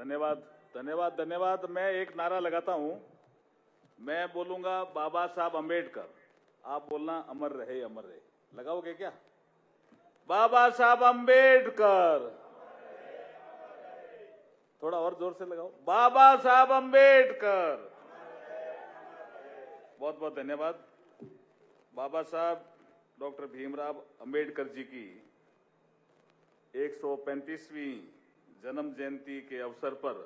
धन्यवाद धन्यवाद धन्यवाद। मैं एक नारा लगाता हूं, मैं बोलूंगा बाबा साहब अंबेडकर, आप बोलना अमर रहे अमर रहे। लगाओगे क्या? बाबा साहब अंबेडकर, थोड़ा और जोर से लगाओ, बाबा साहब अंबेडकर। बहुत बहुत धन्यवाद। बाबा साहब डॉक्टर भीमराव अंबेडकर जी की 135वीं जन्म जयंती के अवसर पर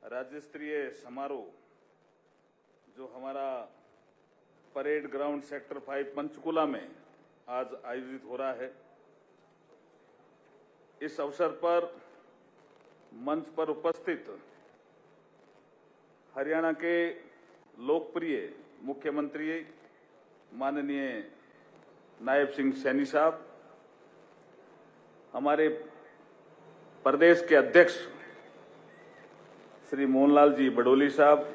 राज्य स्तरीय समारोह जो हमारा परेड ग्राउंड सेक्टर 5 पंचकुला में आज आयोजित हो रहा है, इस अवसर पर मंच पर उपस्थित हरियाणा के लोकप्रिय मुख्यमंत्री माननीय नायब सिंह सैनी साहब, हमारे प्रदेश के अध्यक्ष श्री मोहनलाल जी बडोली साहब,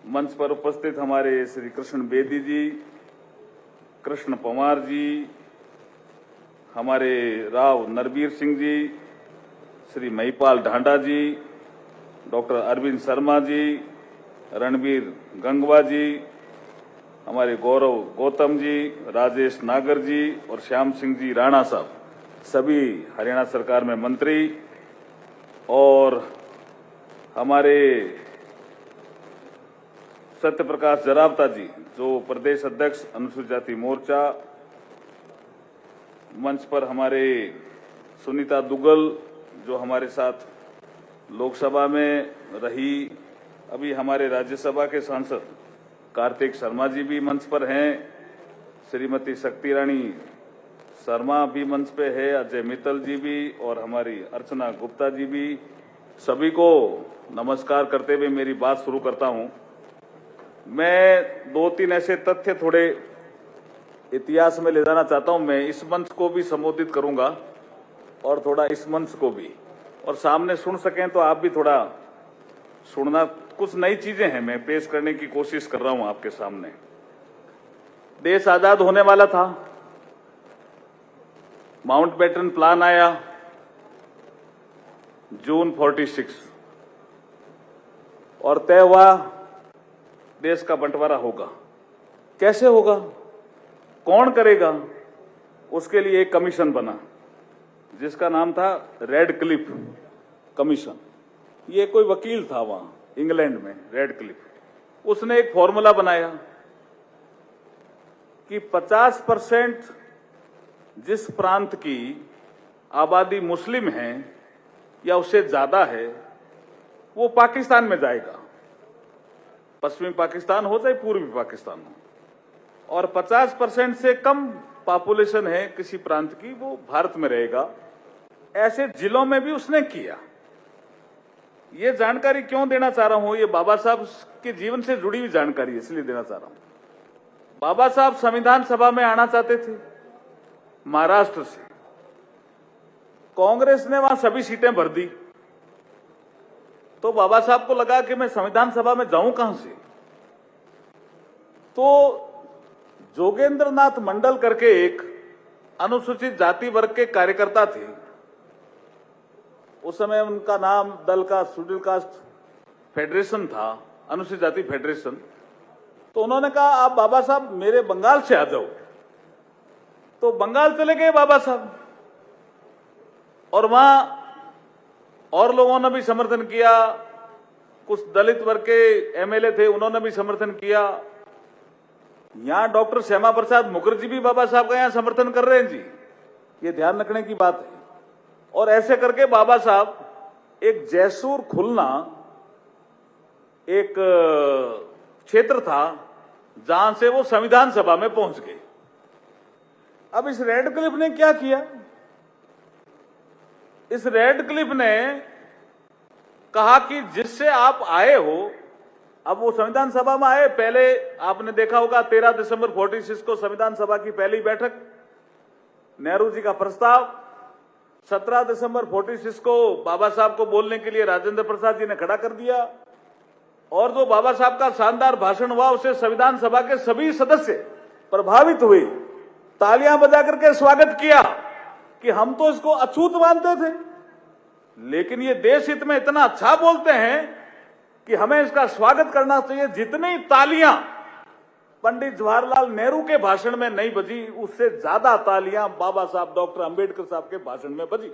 मंच पर उपस्थित हमारे श्री कृष्ण बेदी जी, कृष्ण पवार जी, हमारे राव नरबीर सिंह जी, श्री महिपाल ढांडा जी, डॉक्टर अरविंद शर्मा जी, रणबीर गंगवा जी, हमारे गौरव गौतम जी, राजेश नागर जी और श्याम सिंह जी राणा साहब, सभी हरियाणा सरकार में मंत्री, और हमारे सत्य प्रकाश जरावता जी जो प्रदेश अध्यक्ष अनुसूचित जाति मोर्चा, मंच पर हमारे सुनीता दुग्गल जो हमारे साथ लोकसभा में रही, अभी हमारे राज्यसभा के सांसद कार्तिक शर्मा जी भी मंच पर हैं, श्रीमती शक्ति रानी शर्मा भी मंच पे है, अजय मित्तल जी भी और हमारी अर्चना गुप्ता जी भी। सभी को नमस्कार करते हुए मेरी बात शुरू करता हूं। मैं 2-3 ऐसे तथ्य थोड़े इतिहास में ले जाना चाहता हूं। मैं इस मंच को भी संबोधित करूंगा और थोड़ा इस मंच को भी, और सामने सुन सकें तो आप भी थोड़ा सुनना। कुछ नई चीजें हैं मैं पेश करने की कोशिश कर रहा हूं आपके सामने। देश आजाद होने वाला था, माउंटबेटन प्लान आया जून 46 और तय हुआ देश का बंटवारा होगा। कैसे होगा, कौन करेगा, उसके लिए एक कमीशन बना जिसका नाम था रेड क्लिफ कमीशन। ये कोई वकील था वहां इंग्लैंड में, रेड क्लिफ। उसने एक फॉर्मूला बनाया कि 50% जिस प्रांत की आबादी मुस्लिम है या उससे ज्यादा है वो पाकिस्तान में जाएगा, पश्चिमी पाकिस्तान हो चाहे पूर्वी पाकिस्तान हो, और 50% से कम पॉपुलेशन है किसी प्रांत की वो भारत में रहेगा। ऐसे जिलों में भी उसने किया। ये जानकारी क्यों देना चाह रहा हूं, ये बाबा साहब के जीवन से जुड़ी हुई जानकारी है इसलिए देना चाह रहा हूं। बाबा साहब संविधान सभा में आना चाहते थे महाराष्ट्र से, कांग्रेस ने वहां सभी सीटें भर दी, तो बाबा साहब को लगा कि मैं संविधान सभा में जाऊं कहां से। तो जोगेंद्र नाथ मंडल करके एक अनुसूचित जाति वर्ग के कार्यकर्ता थे, उस समय उनका नाम दल का शेड्यूल कास्ट फेडरेशन था, अनुसूचित जाति फेडरेशन। तो उन्होंने कहा आप बाबा साहब मेरे बंगाल से आ जाओ। तो बंगाल चले गए बाबा साहब, और वहां और लोगों ने भी समर्थन किया, कुछ दलित वर्ग के एमएलए थे उन्होंने भी समर्थन किया। यहां डॉक्टर श्यामा प्रसाद मुखर्जी भी बाबा साहब का यहां समर्थन कर रहे हैं जी, ये ध्यान रखने की बात है। और ऐसे करके बाबा साहब एक जैसूर खुलना एक क्षेत्र था जहां से वो संविधान सभा में पहुंच गए। अब इस रेड क्लिफ ने क्या किया, इस रेड क्लिफ ने कहा कि जिससे आप आए हो, अब वो संविधान सभा में आए। पहले आपने देखा होगा 13 दिसंबर 46 को संविधान सभा की पहली बैठक, नेहरू जी का प्रस्ताव। 17 दिसंबर 46 को बाबा साहब को बोलने के लिए राजेंद्र प्रसाद जी ने खड़ा कर दिया, और जो बाबा साहब का शानदार भाषण हुआ उसे संविधान सभा के सभी सदस्य प्रभावित हुए, तालियां बजा करके स्वागत किया कि हम तो इसको अछूत मानते थे, लेकिन ये देश हित में इतना अच्छा बोलते हैं कि हमें इसका स्वागत करना चाहिए। जितनी तालियां पंडित जवाहरलाल नेहरू के भाषण में नहीं बजी, उससे ज्यादा तालियां बाबा साहब डॉक्टर अंबेडकर साहब के भाषण में बजी।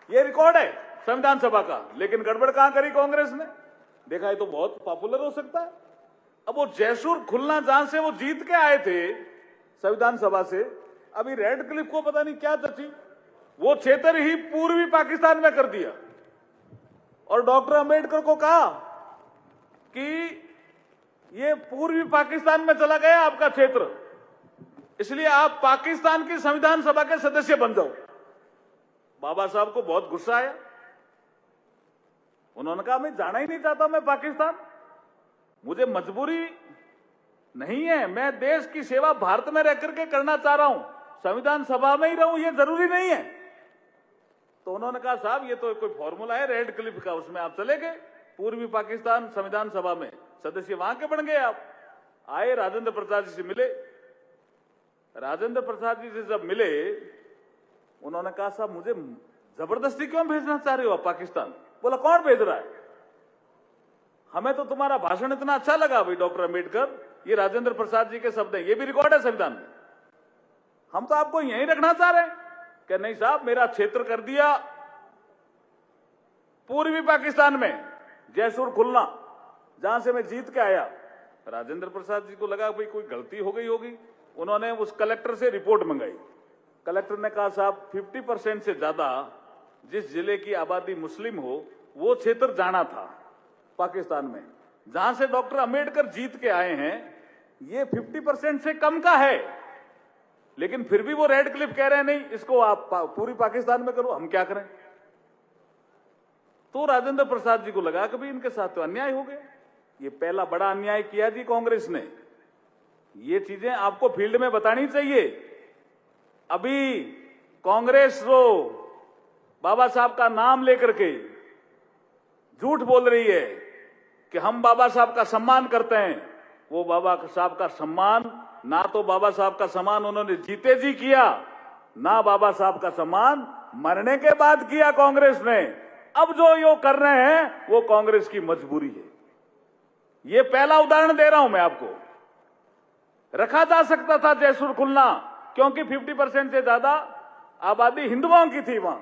ये रिकॉर्ड है संविधान सभा का। लेकिन गड़बड़ कहां करी कांग्रेस ने? देखा है तो बहुत पॉपुलर हो सकता है। अब वो जयसूर खुलना जहां से वो जीत के आए थे संविधान सभा से, अभी रेड क्लिफ को पता नहीं क्या चची, वो क्षेत्र ही पूर्वी पाकिस्तान में कर दिया और डॉक्टर अंबेडकर को कहा कि ये पूर्वी पाकिस्तान में चला गया आपका क्षेत्र, इसलिए आप पाकिस्तान की संविधान सभा के सदस्य बन जाओ। बाबा साहब को बहुत गुस्सा आया। उन्होंने कहा मैं जाना ही नहीं चाहता, मैं पाकिस्तान, मुझे मजबूरी नहीं है, मैं देश की सेवा भारत में रह करके करना चाह रहा हूं, संविधान सभा में ही रहूं ये जरूरी नहीं है। तो उन्होंने कहा साहब ये तो कोई फॉर्मूला है रेड क्लिफ का, उसमें आप चले गए पूर्वी पाकिस्तान संविधान सभा में सदस्य, वहां के बन गए आप। आए राजेंद्र प्रसाद जी से मिले। राजेंद्र प्रसाद जी से जब मिले, उन्होंने कहा साहब मुझे जबरदस्ती क्यों भेजना चाह रहे हो आप पाकिस्तान? बोला कौन भेज रहा है? हमें तो तुम्हारा भाषण इतना अच्छा लगा भाई डॉक्टर अंबेडकर, ये राजेंद्र प्रसाद जी के शब्द हैं, ये भी रिकॉर्ड है संविधान में। हम तो आपको यहीं रखना चाह रहे हैं। कि नहीं साहब मेरा क्षेत्र कर दिया पूर्वी पाकिस्तान में, जयसूर खुलना जहां से मैं जीत के आया। राजेंद्र प्रसाद जी को लगा भाई कोई गलती हो गई होगी। उन्होंने उस कलेक्टर से रिपोर्ट मंगाई। कलेक्टर ने कहा साहब 50% से ज्यादा जिस जिले की आबादी मुस्लिम हो वो क्षेत्र जाना था पाकिस्तान में, जहां से डॉक्टर अंबेडकर जीत के आए हैं, ये 50% से कम का है। लेकिन फिर भी वो रेड क्लिफ कह रहे हैं नहीं इसको आप पूरी पाकिस्तान में करो, हम क्या करें? तो राजेंद्र प्रसाद जी को लगा कि भाई इनके साथ तो अन्याय हो गया। ये पहला बड़ा अन्याय किया जी कांग्रेस ने। ये चीजें आपको फील्ड में बतानी चाहिए। अभी कांग्रेस जो बाबा साहब का नाम लेकर के झूठ बोल रही है कि हम बाबा साहब का सम्मान करते हैं, वो बाबा साहब का सम्मान ना तो बाबा साहब का सम्मान उन्होंने जीते जी किया, ना बाबा साहब का सम्मान मरने के बाद किया कांग्रेस ने। अब जो यो कर रहे हैं वो कांग्रेस की मजबूरी है। ये पहला उदाहरण दे रहा हूं मैं आपको। रखा जा सकता था जयसूर खुलना, क्योंकि 50% से ज्यादा आबादी हिंदुओं की थी वहां,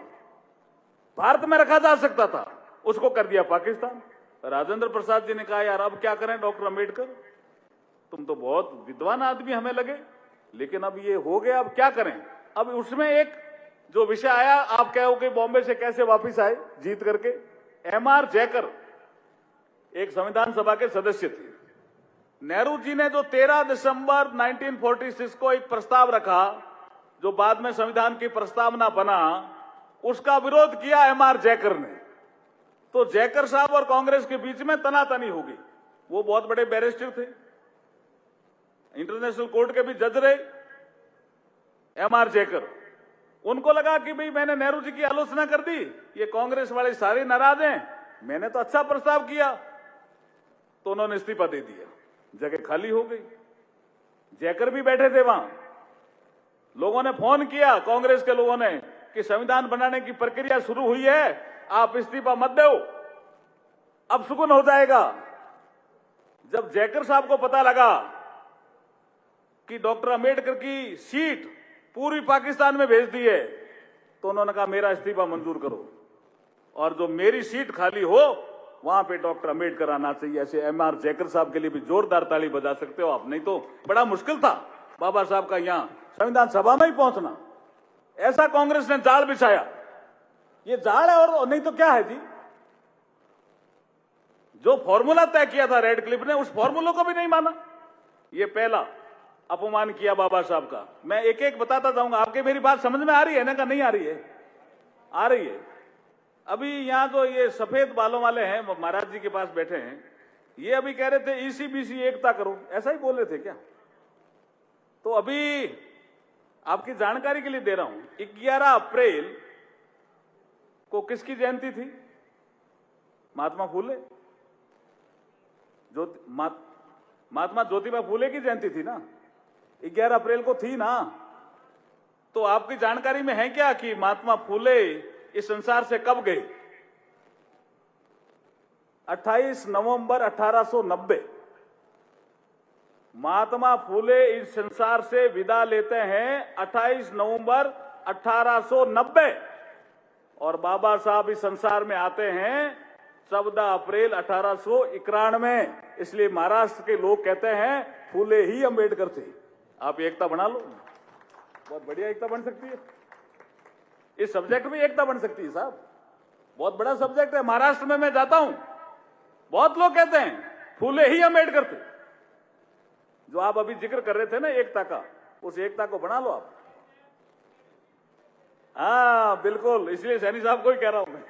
भारत में रखा जा सकता था, उसको कर दिया पाकिस्तान। राजेंद्र प्रसाद जी ने कहा यार अब क्या करें डॉक्टर अंबेडकर, तुम तो बहुत विद्वान आदमी हमें लगे, लेकिन अब ये हो गया, अब क्या करें? अब उसमें एक जो विषय आया, आप कहोगे बॉम्बे से कैसे वापस आए जीत करके, एमआर जयकर एक संविधान सभा के सदस्य थे। नेहरू जी ने जो 13 दिसंबर 1946 को एक प्रस्ताव रखा, जो बाद में संविधान की प्रस्तावना बना, उसका विरोध किया एमआर जयकर ने। तो जयकर साहब और कांग्रेस के बीच में तनातनी हो गई। वो बहुत बड़े बैरिस्टर थे, इंटरनेशनल कोर्ट के भी जज रहे एमआर जयकर। उनको लगा कि भाई मैंने नेहरू जी की आलोचना कर दी, ये कांग्रेस वाले सारे नाराज हैं, मैंने तो अच्छा प्रस्ताव किया, तो उन्होंने इस्तीफा दे दिया, जगह खाली हो गई। जयकर भी बैठे थे वहां। लोगों ने फोन किया, कांग्रेस के लोगों ने, कि संविधान बनाने की प्रक्रिया शुरू हुई है, आप इस्तीफा मत दो, अब सुकून हो जाएगा। जब जयकर साहब को पता लगा कि डॉक्टर अंबेडकर की सीट पूर्वी पाकिस्तान में भेज दी है, तो उन्होंने कहा मेरा इस्तीफा मंजूर करो, और जो मेरी सीट खाली हो वहां पे डॉक्टर अंबेडकर आना चाहिए। ऐसे एमआर जयकर साहब के लिए भी जोरदार ताली बजा सकते हो आप, नहीं तो बड़ा मुश्किल था बाबा साहब का यहां संविधान सभा में ही पहुंचना। ऐसा कांग्रेस ने जाल बिछाया। ये जाल है और नहीं तो क्या है जी? जो फॉर्मूला तय किया था रेड क्लिफ ने, उस फॉर्मूले को भी नहीं माना। ये पहला अपमान किया बाबा साहब का। मैं एक एक बताता जाऊंगा, आपके मेरी बात समझ में आ रही है ना? का नहीं आ रही है? आ रही है। अभी यहां जो ये सफेद बालों वाले हैं, महाराज जी के पास बैठे हैं, ये अभी कह रहे थे ईसीबीसी एकता करो, ऐसा ही बोल रहे थे क्या? तो अभी आपकी जानकारी के लिए दे रहा हूं, 11 अप्रैल को किसकी जयंती थी? महात्मा फूले, महात्मा ज्योतिबा फूले की जयंती थी ना, 11 अप्रैल को थी ना। तो आपकी जानकारी में है क्या कि महात्मा फूले इस संसार से कब गए? 28 नवंबर 1890 महात्मा फूले इस संसार से विदा लेते हैं 28 नवंबर 1890 और बाबा साहब इस संसार में आते हैं 14 अप्रैल 1891। इसलिए महाराष्ट्र के लोग कहते हैं फूले ही अंबेडकर थे। आप एकता बना लो, बहुत बढ़िया एकता बन सकती है। इस सब्जेक्ट में एकता बन सकती है साहब, बहुत बड़ा सब्जेक्ट है। महाराष्ट्र में मैं जाता हूं, बहुत लोग कहते हैं फूले ही अंबेडकर थे। जो आप अभी जिक्र कर रहे थे ना एकता का, उस एकता को बना लो आप। हाँ बिल्कुल, इसलिए सैनी साहब को ही कह रहा हूं मैं।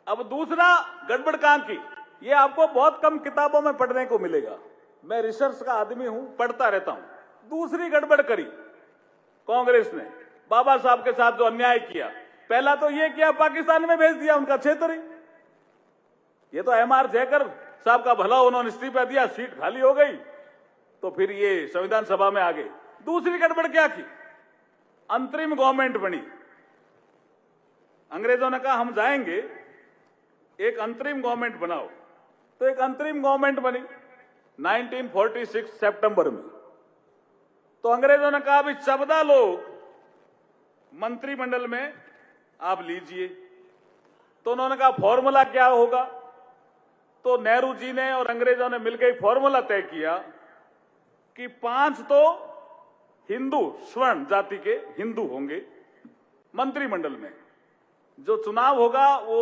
अब दूसरा गड़बड़ कहां की, ये आपको बहुत कम किताबों में पढ़ने को मिलेगा। मैं रिसर्च का आदमी हूं, पढ़ता रहता हूं। दूसरी गड़बड़ करी कांग्रेस ने बाबा साहब के साथ जो अन्याय किया, पहला तो ये किया पाकिस्तान में भेज दिया उनका क्षेत्र ही। ये तो एमआर जयकर साहब का भला, उन्होंने इस्तीफा दिया, सीट खाली हो गई, तो फिर ये संविधान सभा में आ गए। दूसरी गड़बड़ क्या की, अंतरिम गवर्नमेंट बनी। अंग्रेजों ने कहा हम जाएंगे, एक अंतरिम गवर्नमेंट बनाओ, तो एक अंतरिम गवर्नमेंट बनी 1946 सितंबर में। तो अंग्रेजों ने कहा अभी 14 लोग मंत्रिमंडल में आप लीजिए। तो उन्होंने कहा फॉर्मूला क्या होगा, तो नेहरू जी ने और अंग्रेजों ने मिलकर फॉर्मूला तय किया कि 5 तो हिंदू स्वर्ण जाति के हिंदू होंगे मंत्रिमंडल में। जो चुनाव होगा वो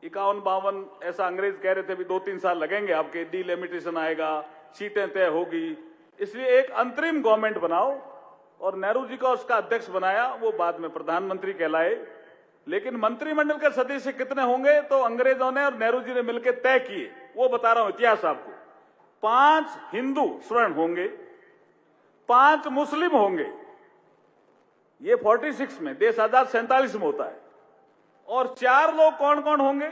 51-52 ऐसा अंग्रेज कह रहे थे, भी 2-3 साल लगेंगे आपके, डिलिमिटेशन आएगा, सीटें तय होगी। इसलिए एक अंतरिम गवर्नमेंट बनाओ, और नेहरू जी को उसका अध्यक्ष बनाया, वो बाद में प्रधानमंत्री कहलाए। लेकिन मंत्रिमंडल के सदस्य कितने होंगे, तो अंग्रेजों ने और नेहरू जी ने मिलकर तय किए। वो बता रहा हूं इतिहास आपको। 5 हिंदू स्वर्ण होंगे, 5 मुस्लिम होंगे, ये 46 में, देश आजाद 47 में होता है। और 4 लोग कौन कौन होंगे,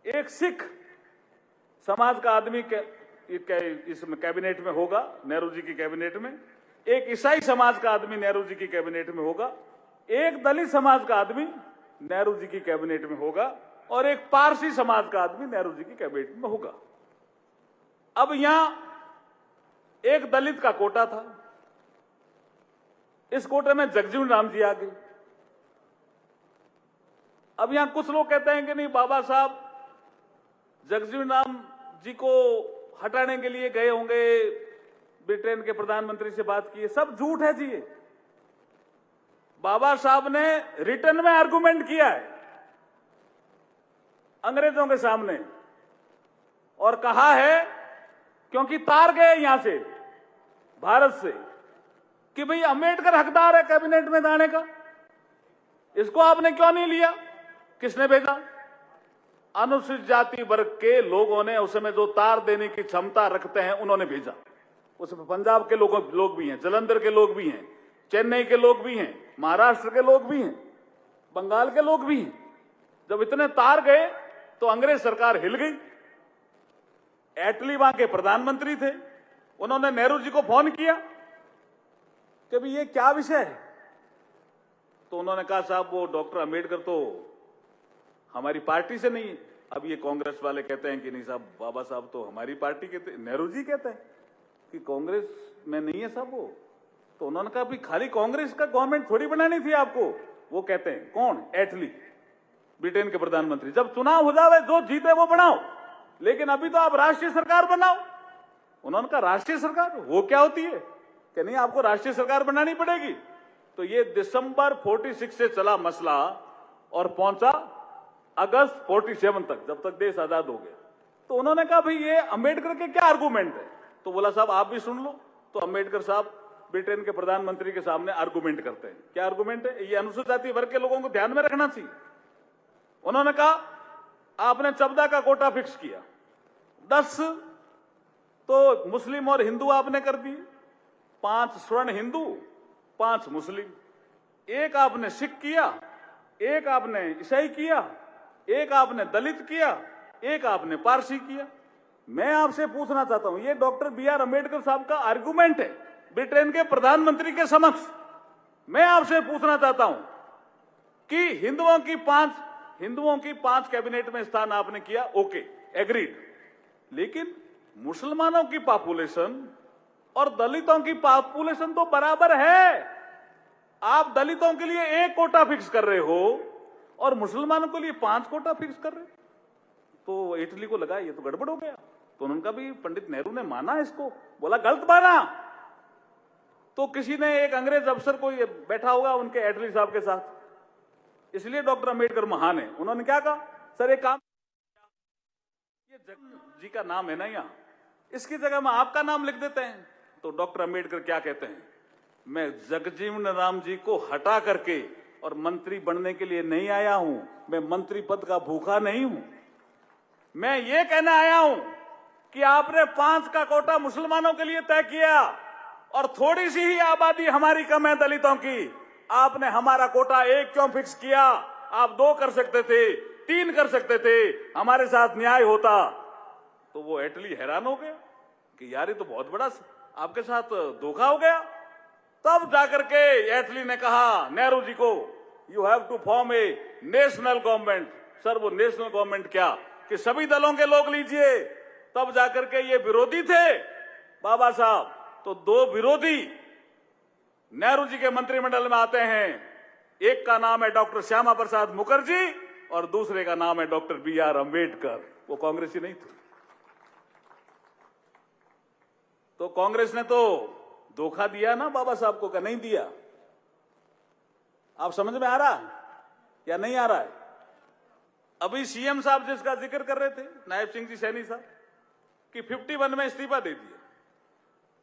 एक सिख समाज का आदमी इसमें कैबिनेट में होगा, नेहरू जी की कैबिनेट में। एक ईसाई समाज का आदमी नेहरू जी की कैबिनेट में होगा, एक दलित समाज का आदमी नेहरू जी की कैबिनेट में होगा, और एक पारसी समाज का आदमी नेहरू जी की कैबिनेट में होगा। अब यहां एक दलित का कोटा था, इस कोटे में जगजीवन राम जी आ गए। अब यहां कुछ लोग कहते हैं कि नहीं, बाबा साहब जगजीवन राम जी को हटाने के लिए गए होंगे, ब्रिटेन के प्रधानमंत्री से बात की है। सब झूठ है जी। बाबा साहब ने रिटर्न में आर्गुमेंट किया है अंग्रेजों के सामने, और कहा है, क्योंकि तार गए यहां से भारत से, कि भाई अंबेडकर हकदार है कैबिनेट में जाने का, इसको आपने क्यों नहीं लिया, किसने भेजा, अनुसूचित जाति वर्ग के लोगों ने, उसमें जो तार देने की क्षमता रखते हैं उन्होंने भेजा। उसमें पंजाब के लोग भी हैं, जलंधर के लोग भी हैं, चेन्नई के लोग भी हैं, महाराष्ट्र के लोग भी हैं, बंगाल के लोग भी हैं। जब इतने तार गए तो अंग्रेज सरकार हिल गई। एटली वहां के प्रधानमंत्री थे, उन्होंने नेहरू जी को फोन किया कि भाई ये क्या विषय है। तो उन्होंने कहा साहब वो डॉक्टर अंबेडकर तो हमारी पार्टी से नहीं है। अब ये कांग्रेस वाले कहते हैं कि नहीं साहब, बाबा साहब तो हमारी पार्टी के थे। नेहरू जी कहते हैं कि कांग्रेस में नहीं है साहब वो। तो उन्होंने कहा भाई खाली कांग्रेस का गवर्नमेंट थोड़ी बनानी थी आपको। वो कहते हैं कौन, एटली, ब्रिटेन के प्रधानमंत्री, जब चुनाव हो जावे जो जीते वो बनाओ, लेकिन अभी तो आप राष्ट्रीय सरकार बनाओ। उन्होंने कहा राष्ट्रीय सरकार वो क्या होती है, कि नहीं आपको राष्ट्रीय सरकार बनानी पड़ेगी। तो ये दिसंबर 46 से चला मसला और पहुंचा अगस्त 47 तक, जब तक देश आजाद हो गया। तो उन्होंने कहा भाई ये अंबेडकर के क्या आर्गूमेंट है। तो बोला साहब आप भी सुन लो। तो अंबेडकर साहब ब्रिटेन के प्रधानमंत्री के सामने आर्गूमेंट करते हैं। क्या आर्गूमेंट है, ये अनुसूचित जाति वर्ग के लोगों को ध्यान में रखना चाहिए। उन्होंने कहा आपने 14 का कोटा फिक्स किया, 10 तो मुस्लिम और हिंदू आपने कर दिए, 5 स्वर्ण हिंदू, 5 मुस्लिम, एक आपने सिख किया, एक आपने ईसाई किया, एक आपने दलित किया, एक आपने पारसी किया। मैं आपसे पूछना चाहता हूं, ये डॉक्टर BR अंबेडकर साहब का आर्गुमेंट है ब्रिटेन के प्रधानमंत्री के समक्ष। मैं आपसे पूछना चाहता हूं कि हिंदुओं की 5 हिंदुओं की 5 कैबिनेट में स्थान आपने किया, ओके, एग्रीड। लेकिन मुसलमानों की पॉपुलेशन और दलितों की पॉपुलेशन तो बराबर है। आप दलितों के लिए 1 कोटा फिक्स कर रहे हो और मुसलमानों के लिए 5 कोटा फिक्स कर रहे हो। तो इटली को लगा ये तो गड़बड़ हो गया, तो उनका भी पंडित नेहरू ने माना इसको, बोला गलत माना। तो किसी ने एक अंग्रेज अफसर को बैठा होगा उनके एटली साहब के साथ, इसलिए डॉक्टर अंबेडकर महान है। उन्होंने क्या कहा, सर एक काम, ये जगजीवन जी का नाम है ना यहाँ, इसकी जगह में आपका नाम लिख देते हैं। तो डॉक्टर अंबेडकर क्या कहते हैं, मैं जगजीवन राम जी को हटा करके और मंत्री बनने के लिए नहीं आया हूं, मैं मंत्री पद का भूखा नहीं हूं। मैं ये कहना आया हूं कि आपने 5 का कोटा मुसलमानों के लिए तय किया और थोड़ी सी ही आबादी हमारी कम है दलितों की, आपने हमारा कोटा 1 क्यों फिक्स किया? आप 2 कर सकते थे, 3 कर सकते थे, हमारे साथ न्याय होता। तो वो एटली हैरान हो गया कि यार ये तो बहुत बड़ा आपके साथ धोखा हो गया। तब जाकर के एटली ने कहा नेहरू जी को, you have to form a national government. Sir वो नेशनल गवर्नमेंट क्या, कि सभी दलों के लोग लीजिए। तब जाकर के ये विरोधी थे बाबा साहब, तो 2 विरोधी नेहरू जी के मंत्रिमंडल में आते हैं। एक का नाम है डॉक्टर श्यामा प्रसाद मुखर्जी और दूसरे का नाम है डॉक्टर BR अम्बेडकर। वो कांग्रेसी नहीं थे। तो कांग्रेस ने तो धोखा दिया ना बाबा साहब को, क्या नहीं दिया? आप समझ में आ रहा या नहीं आ रहा है? अभी सीएम साहब जिसका जिक्र कर रहे थे, नायब सिंह जी सैनी साहब, कि 51 में इस्तीफा दे दिया,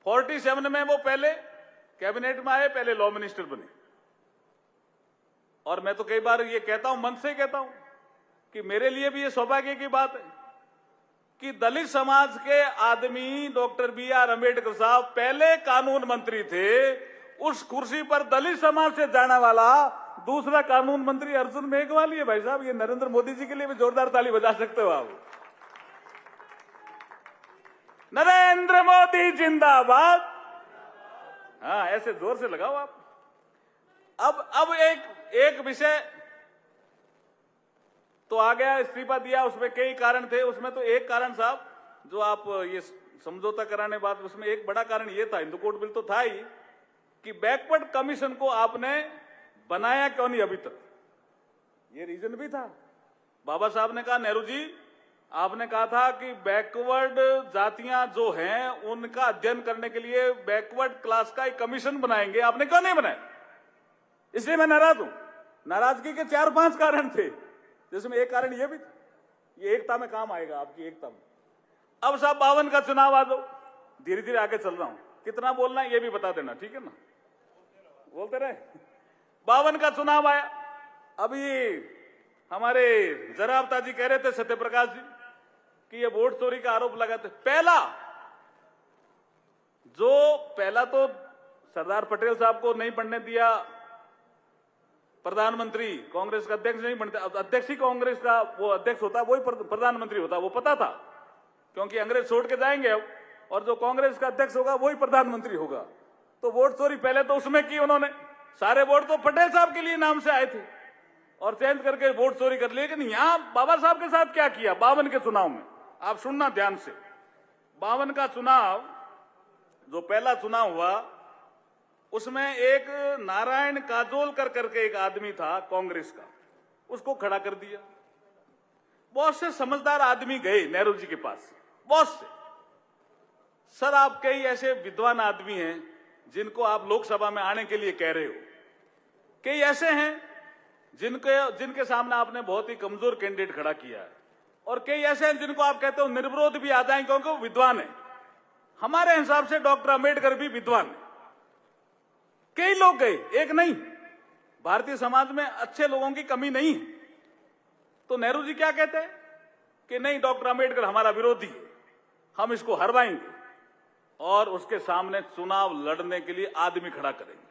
47 में वो पहले कैबिनेट में आए, पहले लॉ मिनिस्टर बने। और मैं तो कई बार ये कहता हूं, मन से कहता हूं, कि मेरे लिए भी ये सौभाग्य की बात है कि दलित समाज के आदमी डॉक्टर BR अम्बेडकर साहब पहले कानून मंत्री थे। उस कुर्सी पर दलित समाज से जाने वाला दूसरा कानून मंत्री अर्जुन मेघवाल है। भाई साहब, ये नरेंद्र मोदी जी के लिए भी जोरदार ताली बजा सकते हो आप। नरेंद्र मोदी जिंदाबाद। हाँ, ऐसे जोर से लगाओ आप। अब एक विषय तो आ गया, इस्तीफा दिया, उसमें कई कारण थे। उसमें तो एक कारण साहब जो आप ये समझौता कराने बाद, उसमें एक बड़ा कारण ये था, हिंदू कोड बिल तो था ही, कि बैकवर्ड कमीशन को आपने बनाया क्यों नहीं अभी तक, ये रीजन भी था। बाबा साहब ने कहा, नेहरू जी आपने कहा था कि बैकवर्ड जातियां जो हैं उनका अध्ययन करने के लिए बैकवर्ड क्लास का एक कमीशन बनाएंगे, आपने क्यों नहीं बनाया? इसलिए मैं नाराज हूं। नाराजगी के 4-5 कारण थे, जिसमें एक कारण ये भी, ये एकता में काम आएगा, आपकी एकता में। अब साहब 52 का चुनाव आ जाओ, धीरे धीरे आगे चल रहा हूं, कितना बोलना है ये भी बता देना, ठीक है ना? बोलते रहे। 52 का चुनाव आया। अभी हमारे जरावता जी कह रहे थे, सत्यप्रकाश जी, कि ये वोट चोरी का आरोप लगाते। पहला तो सरदार पटेल साहब को नहीं बनने दिया प्रधानमंत्री, कांग्रेस का अध्यक्ष नहीं बनता, अध्यक्ष ही कांग्रेस का वो अध्यक्ष होता, वही प्रधानमंत्री होता, वो पता था, क्योंकि अंग्रेज छोड़ के जाएंगे अब, और जो कांग्रेस का अध्यक्ष होगा वही प्रधानमंत्री होगा। तो वोट चोरी पहले तो उसमें की उन्होंने, सारे वोट तो पटेल साहब के लिए नाम से आए थे और चेंज करके वोट चोरी कर लिए। लेकिन यहां बाबा साहब के साथ क्या किया 52 के चुनाव में, आप सुनना ध्यान से। 52 का चुनाव, जो पहला चुनाव हुआ, उसमें एक नारायण काजोलकर करके एक आदमी था कांग्रेस का, उसको खड़ा कर दिया। बहुत से समझदार आदमी गए नेहरू जी के पास, बहुत से। सर आप कई ऐसे विद्वान आदमी हैं जिनको आप लोकसभा में आने के लिए कह रहे हो, कई ऐसे हैं जिनके सामने आपने बहुत ही कमजोर कैंडिडेट खड़ा किया है, और कई ऐसे हैं जिनको आप कहते हो निर्विरोध भी आ जाएं क्योंकि वो विद्वान है। हमारे हिसाब से डॉक्टर अंबेडकर भी विद्वान है। कई लोग गए, एक नहीं, भारतीय समाज में अच्छे लोगों की कमी नहीं है। तो नेहरू जी क्या कहते हैं कि नहीं, डॉक्टर अंबेडकर हमारा विरोधी है, हम इसको हरवाएंगे और उसके सामने चुनाव लड़ने के लिए आदमी खड़ा करेंगे।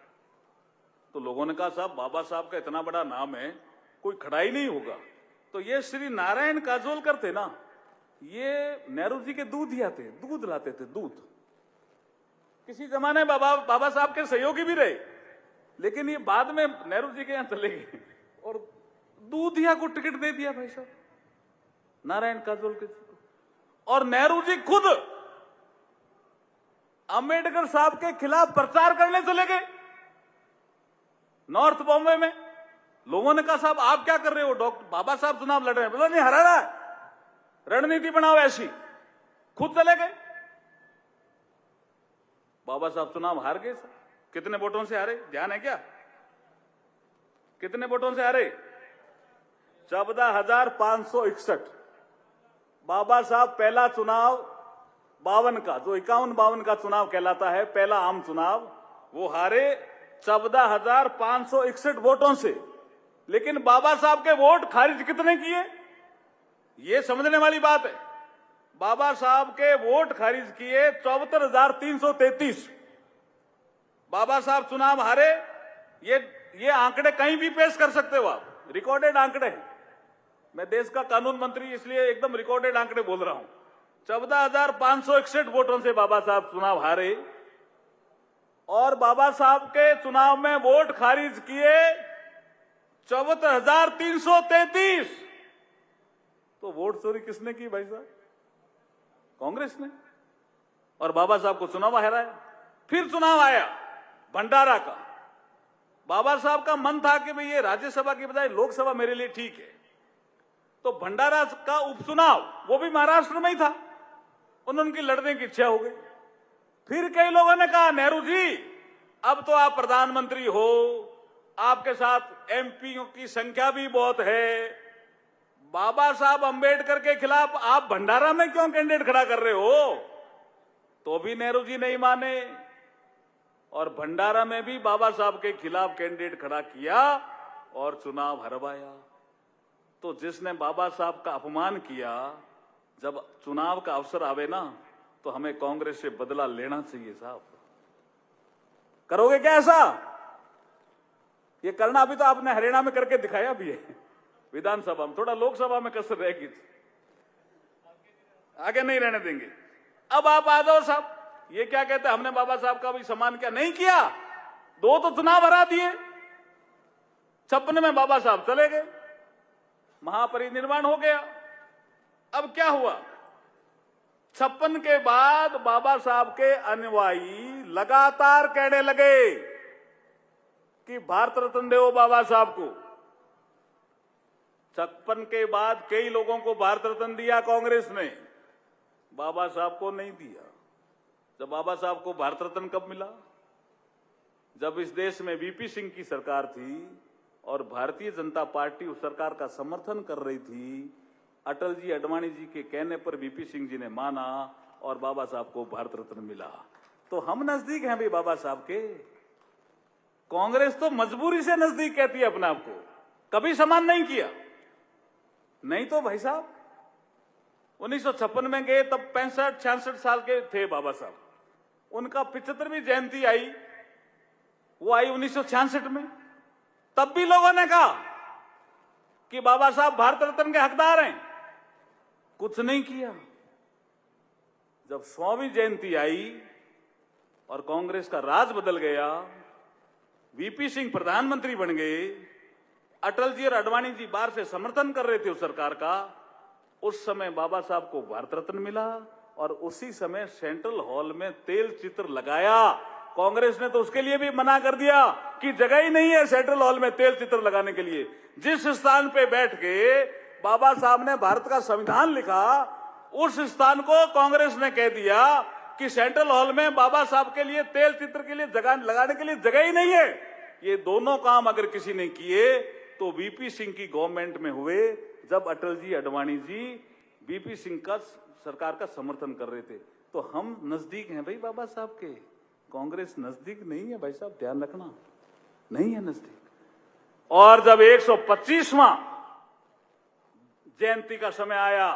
तो लोगों ने कहा साहब बाबा साहब का इतना बड़ा नाम है, कोई खड़ा ही नहीं होगा। तो ये श्री नारायण काजोलकर थे ना, ये नेहरू जी के दूध ही आते, दूध लाते थे, दूध। किसी जमाने बाबा साहब के सहयोगी भी रहे, लेकिन ये बाद में नेहरू जी के यहां चले गए और दूधिया को टिकट दे दिया भाई साहब, नारायण काजोल के जी को। और नेहरू जी खुद अंबेडकर साहब के खिलाफ प्रचार करने चले गए नॉर्थ बॉम्बे में। लोगों ने कहा साहब आप क्या कर रहे हो, डॉक्टर बाबा साहब चुनाव लड़ रहे हैं। बोला नहीं, हरा रहा है, रणनीति बनाओ ऐसी। खुद चले गए। बाबा साहब चुनाव हार गए। कितने वोटों से हारे, ध्यान है क्या? कितने वोटों से हारे? 14,561। बाबा साहब पहला चुनाव 52 का, जो 51-52 का चुनाव कहलाता है, पहला आम चुनाव, वो हारे 14,561 वोटों से। लेकिन बाबा साहब के वोट खारिज कितने किए, ये समझने वाली बात है। बाबा साहब के वोट खारिज किए 74,333। बाबा साहब चुनाव हारे। ये आंकड़े कहीं भी पेश कर सकते हो आप, रिकॉर्डेड आंकड़े हैं। मैं देश का कानून मंत्री, इसलिए एकदम रिकॉर्डेड आंकड़े बोल रहा हूं। 14,561 वोटों से बाबा साहब चुनाव हारे। और बाबा साहब के चुनाव में वोट खारिज किए 74,333। तो वोट चोरी किसने की भाई साहब? कांग्रेस ने। और बाबा साहब को चुनाव हराया। फिर चुनाव आया भंडारा का। बाबा साहब का मन था कि भाई ये राज्यसभा की बजाय लोकसभा मेरे लिए ठीक है, तो भंडारा का उपचुनाव, वो भी महाराष्ट्र में ही था, उनकी लड़ने की इच्छा हो गई। फिर कई लोगों ने कहा नेहरू जी अब तो आप प्रधानमंत्री हो, आपके साथ एमपीओ की संख्या भी बहुत है, बाबा साहब अंबेडकर के खिलाफ आप भंडारा में क्यों कैंडिडेट खड़ा कर रहे हो? तो भी नेहरू जी नहीं माने और भंडारा में भी बाबा साहब के खिलाफ कैंडिडेट खड़ा किया और चुनाव हरवाया। तो जिसने बाबा साहब का अपमान किया, जब चुनाव का अवसर आवे ना, तो हमें कांग्रेस से बदला लेना चाहिए साहब। करोगे क्या ऐसा? ये करना अभी तो आपने हरियाणा में करके दिखाया भी है, विधानसभा में। थोड़ा लोकसभा में कसर रहेगी, आगे नहीं रहने देंगे। अब आप आ जाओ साहब, ये क्या कहते हैं हमने बाबा साहब का भी सम्मान क्या नहीं किया? 2 तो चुनाव हरा दिए, 56 में बाबा साहब चले गए, महापरिनिर्वाण हो गया। अब क्या हुआ? 56 के बाद बाबा साहब के अनुयायी लगातार कहने लगे कि भारत रत्न दो बाबा साहब को। 56 के बाद कई लोगों को भारत रत्न दिया कांग्रेस ने, बाबा साहब को नहीं दिया। जब बाबा साहब को भारत रत्न कब मिला? जब इस देश में वीपी सिंह की सरकार थी और भारतीय जनता पार्टी उस सरकार का समर्थन कर रही थी। अटल जी, अडवाणी जी के कहने पर वीपी सिंह जी ने माना और बाबा साहब को भारत रत्न मिला। तो हम नजदीक हैं भाई बाबा साहब के। कांग्रेस तो मजबूरी से नजदीक कहती है अपने आप को, कभी सम्मान नहीं किया। नहीं तो भाई साहब 1956 में गए, तब 65-66 साल के थे बाबा साहब। उनका 75वीं जयंती आई, वो आई 1966 में। तब भी लोगों ने कहा कि बाबा साहब भारत रत्न के हकदार हैं, कुछ नहीं किया। जब 100वीं जयंती आई और कांग्रेस का राज बदल गया, वीपी सिंह प्रधानमंत्री बन गए, अटल जी और अडवाणी जी बाहर से समर्थन कर रहे थे उस सरकार का, उस समय बाबा साहब को भारत रत्न मिला। और उसी समय सेंट्रल हॉल में तेल चित्र लगाया। कांग्रेस ने तो उसके लिए भी मना कर दिया कि जगह ही नहीं है सेंट्रल हॉल में तेल चित्र लगाने के लिए। जिस स्थान पे बैठ के बाबा साहब ने भारत का संविधान लिखा, उस स्थान को कांग्रेस ने कह दिया कि सेंट्रल हॉल में बाबा साहब के लिए तेल चित्र के लिए जगह लगाने के लिए जगह ही नहीं है। ये दोनों काम अगर किसी ने किए तो वीपी सिंह की गवर्नमेंट में हुए, जब अटल जी, अडवाणी जी वीपी सिंह का सरकार का समर्थन कर रहे थे। तो हम नजदीक हैं भाई बाबा साहब के, कांग्रेस नजदीक नहीं है भाई साहब, ध्यान रखना, नहीं है नजदीक। और जब 125वां जयंती का समय आया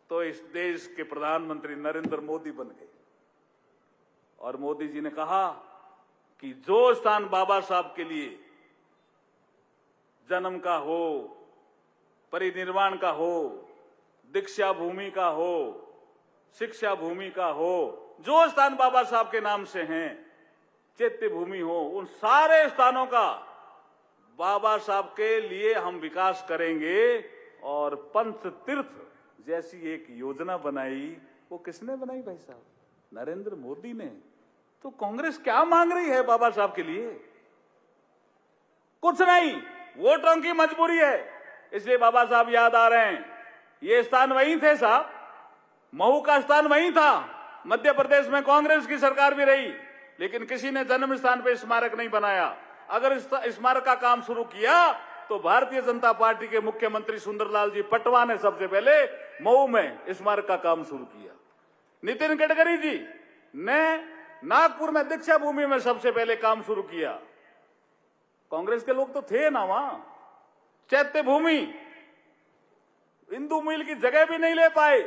तो इस देश के प्रधानमंत्री नरेंद्र मोदी बन गए। और मोदी जी ने कहा कि जो स्थान बाबा साहब के लिए जन्म का हो, परिनिर्वाण का हो, दीक्षा भूमि का हो, शिक्षा भूमि का हो, जो स्थान बाबा साहब के नाम से हैं, चैत्य भूमि हो, उन सारे स्थानों का बाबा साहब के लिए हम विकास करेंगे और पंच तीर्थ जैसी एक योजना बनाई। वो किसने बनाई भाई साहब? नरेंद्र मोदी ने। तो कांग्रेस क्या मांग रही है बाबा साहब के लिए? कुछ नहीं, वोटों की मजबूरी है, इसलिए बाबा साहब याद आ रहे हैं। ये स्थान वहीं थे साहब, महू का स्थान वहीं था। मध्य प्रदेश में कांग्रेस की सरकार भी रही, लेकिन किसी ने जन्म स्थान पे स्मारक नहीं बनाया। अगर स्मारक का काम शुरू किया तो भारतीय जनता पार्टी के मुख्यमंत्री सुंदरलाल जी पटवा ने सबसे पहले मऊ में स्मारक का काम शुरू किया। नितिन गडकरी जी ने नागपुर में दीक्षा भूमि में सबसे पहले काम शुरू किया। कांग्रेस के लोग तो थे ना वहां। चैत्य भूमि, हिंदू मिल की जगह भी नहीं ले पाए,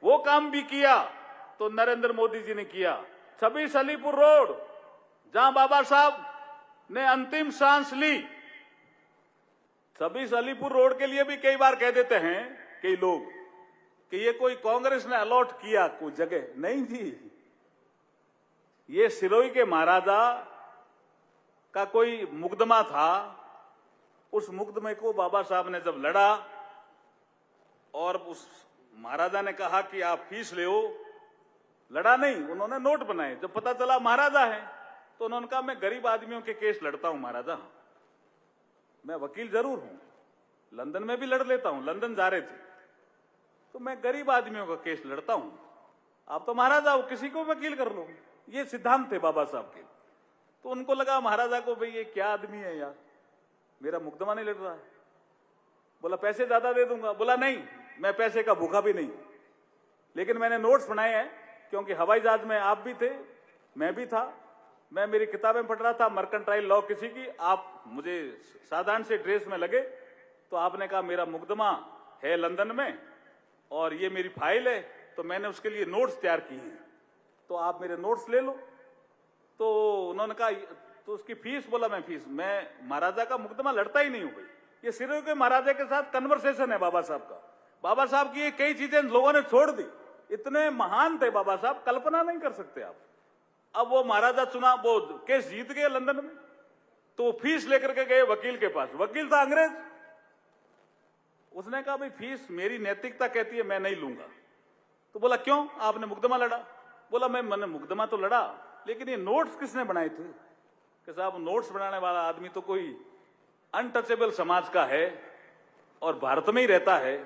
वो काम भी किया तो नरेंद्र मोदी जी ने किया। 26 अलीपुर रोड, जहां बाबा साहब ने अंतिम सांस ली। 26 अलीपुर रोड के लिए भी कई बार कह देते हैं कई लोग कि ये कोई कांग्रेस ने अलॉट किया कोई जगह, नहीं जी। ये सिरोही के महाराजा का कोई मुकदमा था। उस मुकदमे को बाबा साहब ने जब लड़ा और उस महाराजा ने कहा कि आप फीस ले, लड़ा नहीं, उन्होंने नोट बनाए। जब पता चला महाराजा है तो उन्होंने कहा मैं गरीब आदमियों के केस लड़ता हूं महाराजा, मैं वकील जरूर हूं, लंदन में भी लड़ लेता हूं, लंदन जा रहे थे तो मैं गरीब आदमियों का केस लड़ता हूं, आप तो महाराजा हो, किसी को वकील कर लो। ये सिद्धांत थे बाबा साहब के। तो उनको लगा महाराजा को, भाई ये क्या आदमी है यार, मेरा मुकदमा नहीं लड़ रहा है। बोला पैसे ज्यादा दे दूंगा। बोला नहीं, मैं पैसे का भूखा भी नहीं, लेकिन मैंने नोट्स बनाए हैं, क्योंकि हवाई जहाज में आप भी थे, मैं भी था, मैं मेरी किताबें पढ़ रहा था मर्केंटाइल लॉ किसी की। आप मुझे साधारण से ड्रेस में लगे तो आपने कहा मेरा मुकदमा है लंदन में और ये मेरी फाइल है, तो मैंने उसके लिए नोट्स तैयार किए हैं, तो आप मेरे नोट्स ले लो। तो उन्होंने कहा तो उसकी फीस, बोला मैं महाराजा का मुकदमा लड़ता ही नहीं हूं भाई। ये सिरोही के महाराजा के साथ कन्वर्सेशन है बाबा साहब का। बाबा साहब की ये कई चीजें लोगों ने छोड़ दी, इतने महान थे बाबा साहब, कल्पना नहीं कर सकते आप। अब वो महाराजा चुना, वो केस जीत गए लंदन में, तो फीस लेकर के गए वकील के पास। वकील था अंग्रेज। उसने कहा भाई फीस मेरी नैतिकता कहती है मैं नहीं लूंगा। तो बोला क्यों, आपने मुकदमा लड़ा? बोला मैंने मुकदमा तो लड़ा, लेकिन ये नोट्स किसने बनाए थे? कि साहब नोट्स बनाने वाला आदमी तो कोई अनटचेबल समाज का है और भारत में ही रहता है,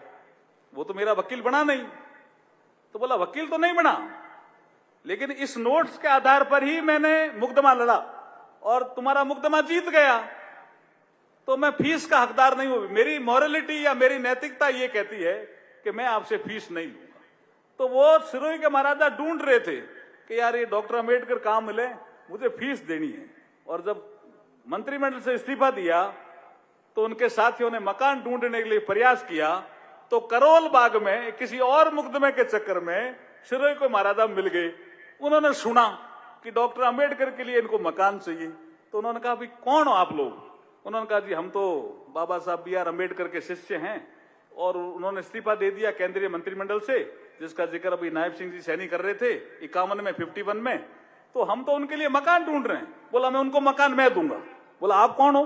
वो तो मेरा वकील बना नहीं। तो बोला वकील तो नहीं बना, लेकिन इस नोट्स के आधार पर ही मैंने मुकदमा लड़ा और तुम्हारा मुकदमा जीत गया, तो मैं फीस का हकदार नहीं हूं। मेरी मॉरलिटी या मेरी नैतिकता ये कहती है कि मैं आपसे फीस नहीं लूंगा। तो वो सिरोही के महाराजा ढूंढ रहे थे कि यार ये डॉक्टर अंबेडकर काम मिले, मुझे फीस देनी है। और जब मंत्रिमंडल से इस्तीफा दिया तो उनके साथियों ने मकान ढूंढने के लिए प्रयास किया, तो करोल बाग में किसी और मुकदमे के चक्कर में सिरोही को महाराजा मिल गए। उन्होंने सुना कि डॉक्टर अंबेडकर के लिए इनको मकान चाहिए, तो उन्होंने कहा भाई कौन हो आप लोग? उन्होंने कहा जी हम तो बाबा साहब BR अम्बेडकर के शिष्य हैं। और उन्होंने इस्तीफा दे दिया केंद्रीय मंत्रिमंडल से, जिसका जिक्र अभी नायब सिंह जी सैनी कर रहे थे 51 में 51 में। तो हम तो उनके लिए मकान ढूंढ रहे हैं। बोला मैं उनको मकान मैं दूंगा। बोला आप कौन हो?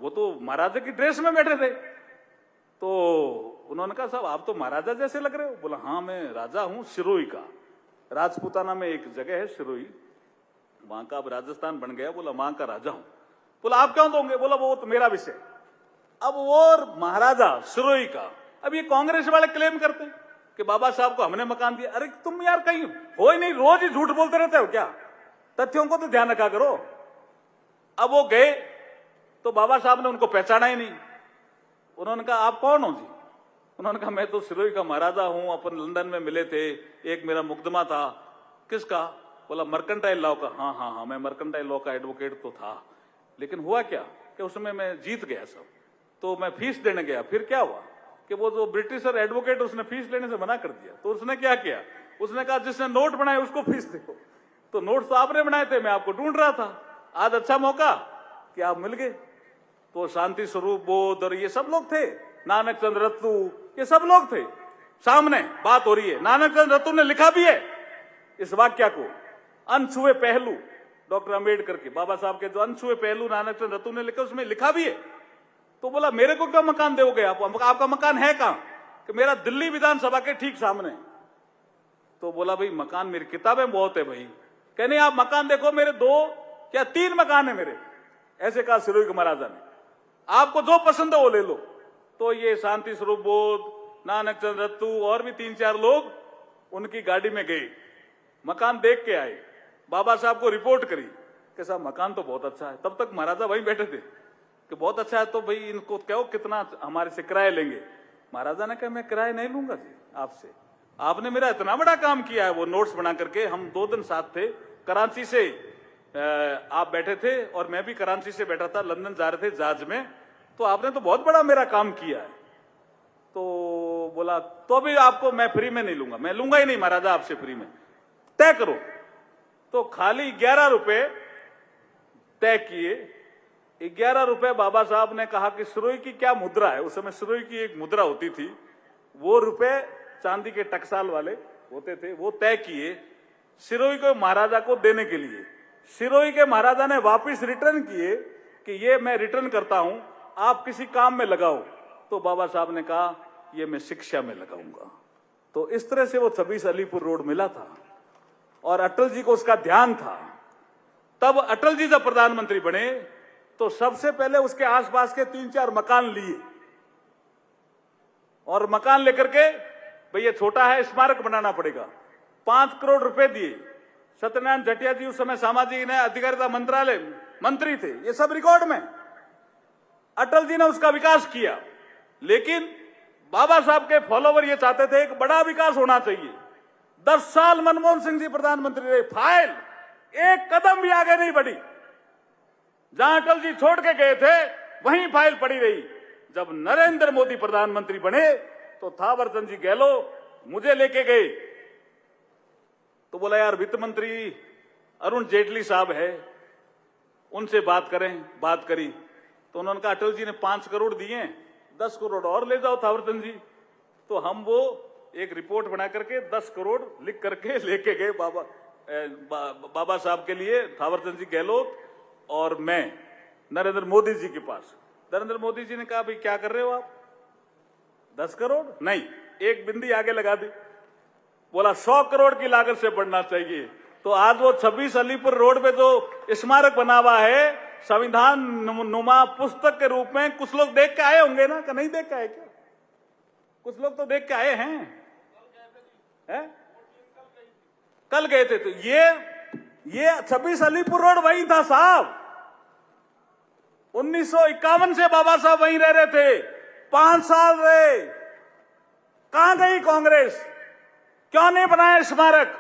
वो तो महाराजा की ड्रेस में बैठे थे। तो उन्होंने कहा साहब आप तो महाराजा जैसे लग रहे हो। बोला हाँ मैं राजा हूं सिरोही का, राजपूताना में एक जगह है सिरोही, वहां का अब राजस्थान बन गया। बोला वहां का राजा हूं। बोला आप क्यों दोगे? बोला वो तो मेरा विषय। अब वो महाराजा सिरोही का, अब ये कांग्रेस वाले क्लेम करते हैं कि बाबा साहब को हमने मकान दिया। अरे तुम यार कहीं हो ही नहीं, रोज ही झूठ बोलते रहते हो क्या? तथ्यों को तो ध्यान रखा करो। अब वो गए तो बाबा साहब ने उनको पहचाना ही नहीं। उन्होंने कहा आप कौन हो जी? उन्होंने कहा मैं तो सिरोही का महाराजा हूं, अपन लंदन में मिले थे, एक मेरा मुकदमा था। किसका? बोला मर्केंटाइल लॉ का। हाँ हाँ हाँ मैं मर्केंटाइल लॉ का एडवोकेट तो था, लेकिन हुआ क्या कि उसमें मैं जीत गया सब, तो मैं फीस देने गया। फिर क्या हुआ कि वो जो ब्रिटिशर एडवोकेट उसने फीस लेने से मना कर दिया। तो उसने क्या किया, उसने कहा जिसने नोट बनाए उसको फीस दो। तो नोट तो आपने बनाए थे, मैं आपको ढूंढ रहा था, आज अच्छा मौका कि आप मिल गए। तो शांति स्वरूप बोध और ये सब लोग थे, नानक चंद रत्तू, ये सब लोग थे। सामने बात हो रही है, नानक चंद रत्तू ने लिखा भी है इस वाक्य को, अनछुए पहलू डॉक्टर अंबेडकर के, बाबा साहब के जो अनछुए पहलू नानक चंद रतू ने लिखे, उसमें लिखा भी है। तो बोला मेरे को क्या मकान दोगे आप, आपका मकान है कहां? कि मेरा दिल्ली विधानसभा के ठीक सामने। तो बोला भाई मकान, मेरी किताबें बहुत है भाई। कहने आप मकान देखो, मेरे 2 या 3 मकान है मेरे, ऐसे कहा सिरोही के महाराजा ने। आपको जो पसंद है वो ले लो। तो ये शांति स्वरूप बोध, नानक चंद रत्तू और भी 3-4 लोग उनकी गाड़ी में गए, मकान देख के आए, बाबा साहब को रिपोर्ट करी कि साहब मकान तो बहुत अच्छा है। तब तक महाराजा वहीं बैठे थे कि बहुत अच्छा है, तो भाई इनको कहो कितना हमारे से किराया लेंगे। महाराजा ने कहा मैं किराया नहीं लूंगा जी आपसे, आपने मेरा इतना बड़ा काम किया है। वो नोट्स बना करके, हम 2 दिन साथ थे, कराची से आप बैठे थे और मैं भी कराची से बैठा था, लंदन जा रहे थे जहाज में, तो आपने तो बहुत बड़ा मेरा काम किया है। तो बोला तो भी आपको मैं फ्री में नहीं लूंगा, मैं लूंगा ही नहीं महाराजा आपसे फ्री में, तय करो। तो खाली 11 रुपए तय किए। 11 रुपए बाबा साहब ने कहा कि सिरोही की क्या मुद्रा है, उस समय सिरोही की एक मुद्रा होती थी, वो रुपए चांदी के टकसाल वाले होते थे, वो तय किए सिरोही को महाराजा को देने के लिए। सिरोही के महाराजा ने वापस रिटर्न किए कि ये मैं रिटर्न करता हूं, आप किसी काम में लगाओ। तो बाबा साहब ने कहा ये मैं शिक्षा में लगाऊंगा। तो इस तरह से वो 26 अलीपुर रोड मिला था और अटल जी को उसका ध्यान था। तब अटल जी जब प्रधानमंत्री बने तो सबसे पहले उसके आसपास के 3-4 मकान लिए और मकान लेकर के भाई ये छोटा है, स्मारक बनाना पड़ेगा, 5 करोड़ रुपए दिए। सत्यनारायण जटिया जी उस समय सामाजिक न्याय अधिकारिता मंत्रालय मंत्री थे, ये सब रिकॉर्ड में। अटल जी ने उसका विकास किया, लेकिन बाबा साहब के फॉलोवर ये चाहते थे एक बड़ा विकास होना चाहिए। 10 साल मनमोहन सिंह जी प्रधानमंत्री रहे, फाइल एक कदम भी आगे नहीं बढ़ी। जहां अटल जी छोड़ के गए थे वहीं फाइल पड़ी रही। जब नरेंद्र मोदी प्रधानमंत्री बने तो थावरचंद जी गहलोत मुझे लेके गए, तो बोला यार वित्त मंत्री अरुण जेटली साहब है, उनसे बात करें। बात करी तो उन्होंने कहा अटल जी ने 5 करोड़ दिए, 10 करोड़ और ले जाओ थावरचंद जी। तो हम वो एक रिपोर्ट बना करके 10 करोड़ लिख करके लेके गए बाबा साहब के लिए, थावरचंद जी गहलोत और मैं नरेंद्र मोदी जी के पास। नरेंद्र मोदी जी ने कहा भाई क्या कर रहे हो आप, 10 करोड़ नहीं, एक बिंदी आगे लगा दी, बोला 100 करोड़ की लागत से बढ़ना चाहिए। तो आज वो 26 अलीपुर रोड पे जो स्मारक बना हुआ है संविधान नुमा पुस्तक के रूप में, कुछ लोग देख के आए होंगे ना, कि नहीं देख के आए क्या? कुछ लोग तो देख के आए हैं, कल गए थे। तो ये 26 अलीपुर रोड वही था साहब, 1951 से बाबा साहब वहीं रह रहे थे, 5 साल रहे। कहां गई कांग्रेस, क्यों नहीं बनाया स्मारक?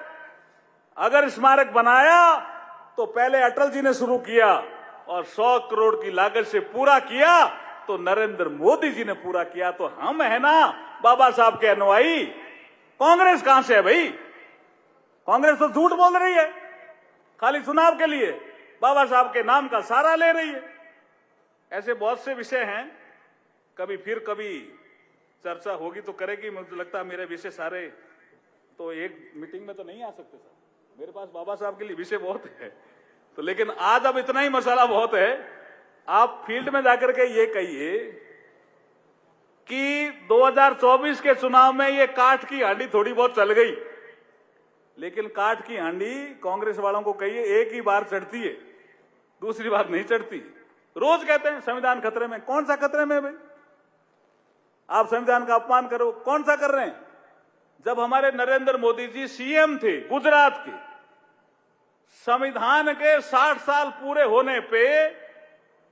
अगर स्मारक बनाया तो पहले अटल जी ने शुरू किया और 100 करोड़ की लागत से पूरा किया तो नरेंद्र मोदी जी ने पूरा किया। तो हम है ना बाबा साहब के अनुयायी, कांग्रेस कहां से है भाई? कांग्रेस तो झूठ बोल रही है, खाली चुनाव के लिए बाबा साहब के नाम का सहारा ले रही है। ऐसे बहुत से विषय हैं, कभी चर्चा होगी तो करेगी। मुझे लगता है मेरे विषय सारे तो एक मीटिंग में तो नहीं आ सकते सर, मेरे पास बाबा साहब के लिए विषय बहुत है। तो लेकिन आज अब इतना ही मसाला बहुत है, आप फील्ड में जाकर के ये कहिए कि 2024 के चुनाव में ये काठ की हांडी थोड़ी बहुत चल गई, लेकिन काठ की हांडी कांग्रेस वालों को कहिए एक ही बार चढ़ती है, दूसरी बार नहीं चढ़ती। रोज कहते हैं संविधान खतरे में, कौन सा खतरे में भाई? आप संविधान का अपमान करो, कौन सा कर रहे हैं? जब हमारे नरेंद्र मोदी जी सीएम थे गुजरात के, संविधान के 60 साल पूरे होने पे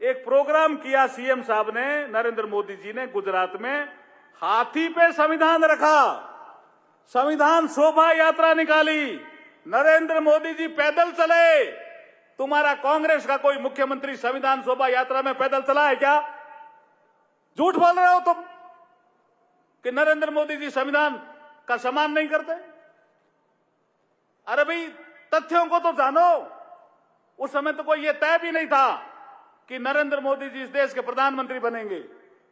एक प्रोग्राम किया सीएम साहब ने, नरेंद्र मोदी जी ने, गुजरात में हाथी पे संविधान रखा, संविधान शोभा यात्रा निकाली, नरेंद्र मोदी जी पैदल चले। तुम्हारा कांग्रेस का कोई मुख्यमंत्री संविधान शोभा यात्रा में पैदल चला है क्या? झूठ बोल रहे हो तुम कि नरेंद्र मोदी जी संविधान का सम्मान नहीं करते। अरे भाई तथ्यों को तो जानो। उस समय तो कोई ये तय भी नहीं था कि नरेंद्र मोदी जी इस देश के प्रधानमंत्री बनेंगे।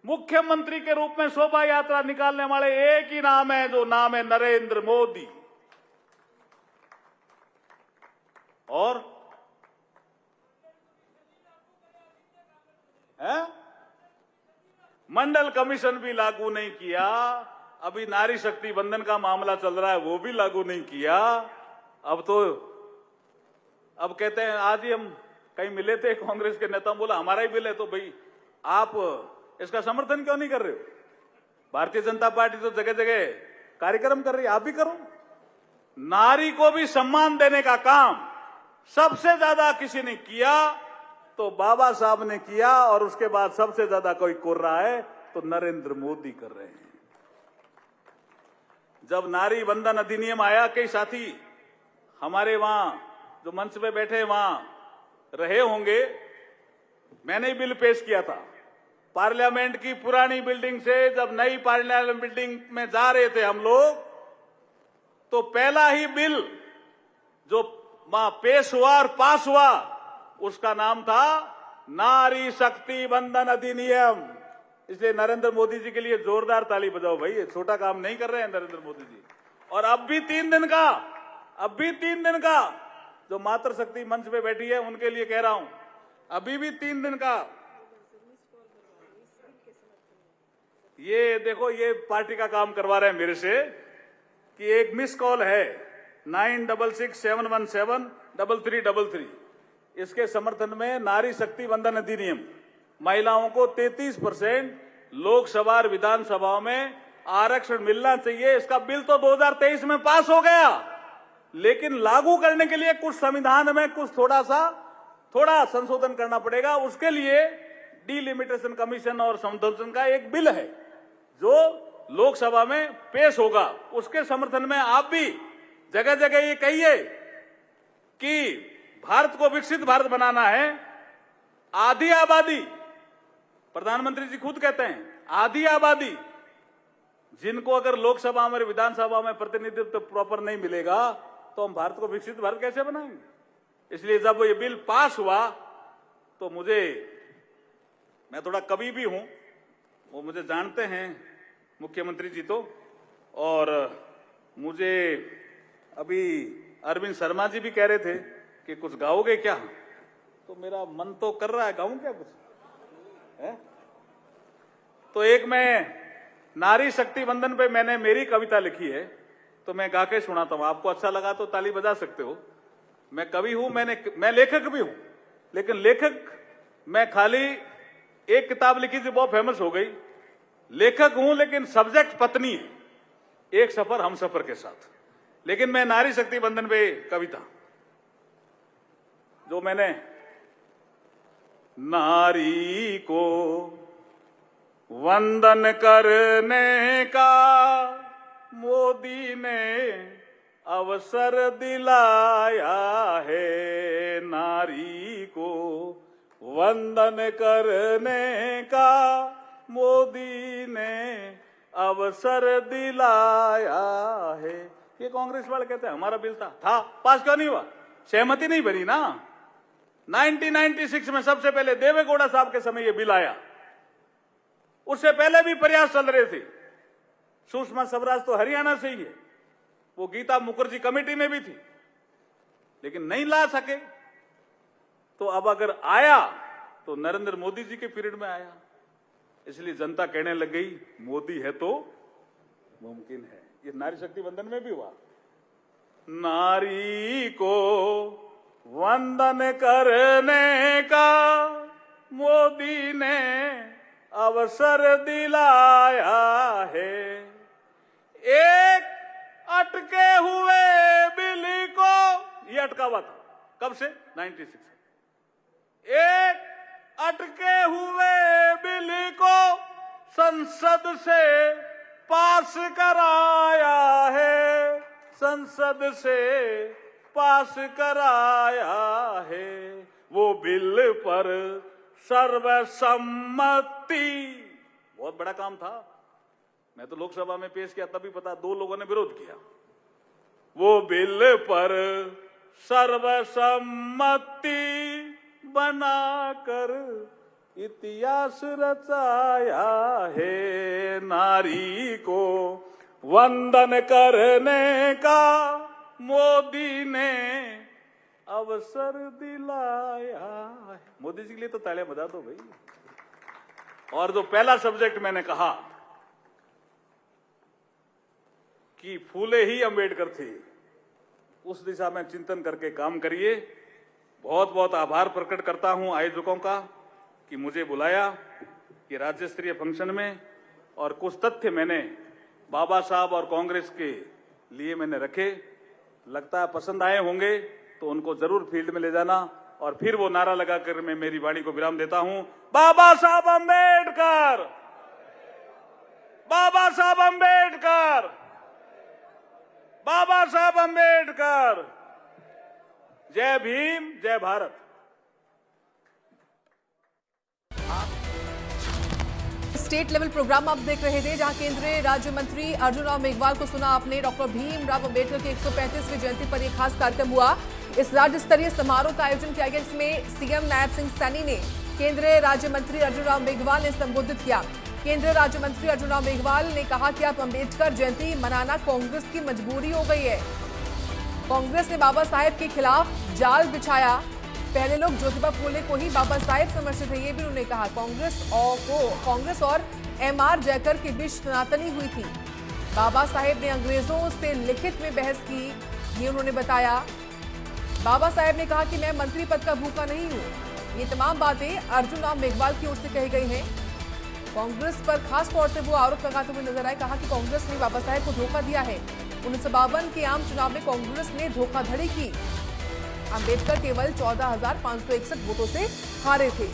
मुख्यमंत्री के रूप में शोभा यात्रा निकालने वाले एक ही नाम है, जो नाम है नरेंद्र मोदी। और मंडल कमीशन भी लागू नहीं किया, अभी नारी शक्ति बंधन का मामला चल रहा है वो भी लागू नहीं किया। अब कहते हैं, आज ही हम कहीं मिले थे कांग्रेस के नेता, बोला हमारा ही बिल है, तो भाई आप इसका समर्थन क्यों नहीं कर रहे हो? भारतीय जनता पार्टी तो जगह जगह कार्यक्रम कर रही है, आप भी करो। नारी को भी सम्मान देने का काम सबसे ज्यादा किसी ने किया तो बाबा साहब ने किया, और उसके बाद सबसे ज्यादा कोई कर रहा है तो नरेंद्र मोदी कर रहे हैं। जब नारी वंदन अधिनियम आया, कई साथी हमारे वहां जो मंच पे बैठे वहां रहे होंगे, मैंने ही बिल पेश किया था। पार्लियामेंट की पुरानी बिल्डिंग से जब नई पार्लियामेंट बिल्डिंग में जा रहे थे हम लोग, तो पहला ही बिल जो पेश हुआ और पास हुआ उसका नाम था नारी शक्ति बंधन अधिनियम। इसलिए नरेंद्र मोदी जी के लिए जोरदार ताली बजाओ भाई, ये छोटा काम नहीं कर रहे हैं नरेंद्र मोदी जी। और अब भी 3 दिन का जो मातृशक्ति मंच पे बैठी है उनके लिए कह रहा हूं, अभी भी 3 दिन का। ये देखो, ये पार्टी का काम करवा रहे हैं मेरे से कि एक मिस कॉल है 9667173333, इसके समर्थन में नारी शक्ति बंधन अधिनियम, महिलाओं को 33% लोकसभा और विधानसभाओं में आरक्षण मिलना चाहिए। इसका बिल तो 2023 में पास हो गया, लेकिन लागू करने के लिए कुछ संविधान में कुछ थोड़ा संशोधन करना पड़ेगा। उसके लिए डिलिमिटेशन कमीशन और संशोधन का एक बिल है जो लोकसभा में पेश होगा। उसके समर्थन में आप भी जगह जगह ये कहिए कि भारत को विकसित भारत बनाना है। आधी आबादी, प्रधानमंत्री जी खुद कहते हैं, आधी आबादी जिनको अगर लोकसभा में विधानसभा में प्रतिनिधित्व प्रॉपर नहीं मिलेगा तो हम भारत को विकसित भारत कैसे बनाएंगे? इसलिए जब ये बिल पास हुआ तो मैं थोड़ा कवि भी हूं, वो मुझे जानते हैं मुख्यमंत्री जी तो, और मुझे अभी अरविंद शर्मा जी भी कह रहे थे कि कुछ गाओगे क्या, तो मेरा मन तो कर रहा है गाऊं क्या कुछ है? तो एक मैं नारी शक्ति बंधन पे मैंने मेरी कविता लिखी है, तो मैं गा के सुनाता हूं। आपको अच्छा लगा तो ताली बजा सकते हो। मैं कवि हूं, मैं लेखक भी हूं, लेकिन लेखक मैं खाली एक किताब लिखी थी, बहुत फेमस हो गई। लेखक हूं लेकिन सब्जेक्ट पत्नी है, एक सफर हम सफर के साथ। लेकिन मैं नारी शक्ति बंधन पे कविता जो मैंने, नारी को वंदन करने का मोदी ने अवसर दिलाया है, नारी को वंदन करने का मोदी ने अवसर दिलाया है। ये कांग्रेस वाले कहते हैं हमारा बिल था पास क्यों नहीं हुआ? सहमति नहीं बनी ना। 1996 में सबसे पहले देवेगौड़ा साहब के समय ये बिल आया, उससे पहले भी प्रयास चल रहे थे। सुषमा स्वराज तो हरियाणा से ही है, वो गीता मुखर्जी कमेटी में भी थी, लेकिन नहीं ला सके। तो अब अगर आया तो नरेंद्र मोदी जी के पीरियड में आया, इसलिए जनता कहने लग गई मोदी है तो मुमकिन है। ये नारी शक्ति बंधन में भी हुआ। नारी को वंदन करने का मोदी ने अवसर दिलाया है, एक अटके हुए बिल को, ये अटका हुआ था कब से? 96 से। एक अटके हुए बिल को संसद से पास कराया है, संसद से पास कराया है। वो बिल पर सर्वसम्मति, बहुत बड़ा काम था। मैं तो लोकसभा में पेश किया तभी पता, 2 लोगों ने विरोध किया। वो बिल पर सर्वसम्मति बनाकर इतिहास रचाया है, नारी को वंदन करने का मोदी ने अवसर दिलाया है। मोदी जी के लिए तो तालियां बजा दो भाई। और जो पहला सब्जेक्ट मैंने कहा कि फूले ही अंबेडकर थे, उस दिशा में चिंतन करके काम करिए। बहुत बहुत आभार प्रकट करता हूं आयोजकों का कि मुझे बुलाया कि राज्य स्तरीय फंक्शन में, और कुछ तथ्य मैंने बाबा साहब और कांग्रेस के लिए मैंने रखे। लगता है पसंद आए होंगे तो उनको जरूर फील्ड में ले जाना, और फिर वो नारा लगाकर मैं मेरी वाणी को विराम देता हूं। बाबा साहब अंबेडकर, बाबा साहब अंबेडकर, बाबा साहब अंबेडकर। जय भीम, जय भारत। स्टेट लेवल प्रोग्राम आप देख रहे थे, जहां केंद्रीय राज्य मंत्री अर्जुन राम मेघवाल को सुना आपने। डॉक्टर भीमराव अंबेडकर की 135वीं जयंती पर एक खास कार्यक्रम हुआ। इस राज्य स्तरीय समारोह का आयोजन किया गया, जिसमें सीएम नायब सिंह सैनी ने केंद्रीय राज्य मंत्री अर्जुन राम मेघवाल ने संबोधित किया। केंद्रीय राज्य मंत्री अर्जुन राम मेघवाल ने कहा कि अब अंबेडकर जयंती मनाना कांग्रेस की मजबूरी हो गई है। कांग्रेस ने बाबा साहेब के खिलाफ जाल बिछाया। पहले लोग ज्योतिबा फूले को ही बाबा साहेब समझते थे, ये भी उन्होंने कहा। कांग्रेस और एमआर जयकर के बीच सनातनी हुई थी। बाबा साहेब ने अंग्रेजों से लिखित में बहस की, ये उन्होंने बताया। बाबा साहेब ने कहा कि मैं मंत्री पद का भूखा नहीं हूं। ये तमाम बातें अर्जुन राम मेघवाल की ओर से कही गई हैं। कांग्रेस पर खास तौर से वो आरोप लगाते हुए नजर आए। कहा कि कांग्रेस ने बाबा साहेब को धोखा दिया है। 1952 के आम चुनाव में कांग्रेस ने धोखाधड़ी की। अंबेडकर केवल 14,561 वोटों से हारे थे।